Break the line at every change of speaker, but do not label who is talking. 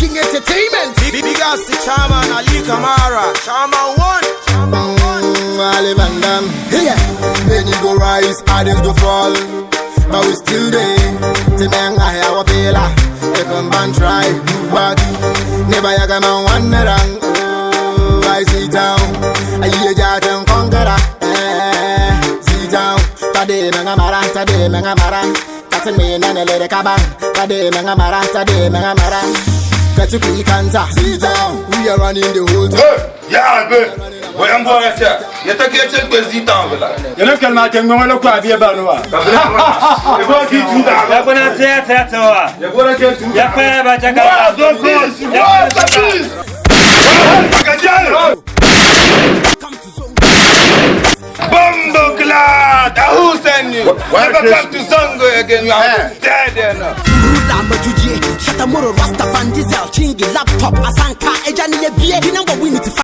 King Entertainment.
Big ass the Chairman Ali Kamara. Chairman 1.
Ali Van Dam. Yeah. Then you go rise, others go fall. But we still there. Timeng I have a pillar. They come and try, but never yaga man one rang. Oh, I see down. I hear that and conqueror. See down. Tade mengamara, tade mengamara. Katin me nane le de kabang. Tade mengamara, tade mengamara. Katu kanta. See down. We are running the whole time.
Yeah, but what I'm going to say, you take your check with Z-Town.
You look at my thing, I'm going to be about no one. You're going to get you down. You're going to say that. You're going to get you down. You're going to
Bumbleclad! Who send you? Never come to Zongo again. You are dead there now.
Shatamoro Rasta Van Diesel Chingy laptop Asanka Ejani Bie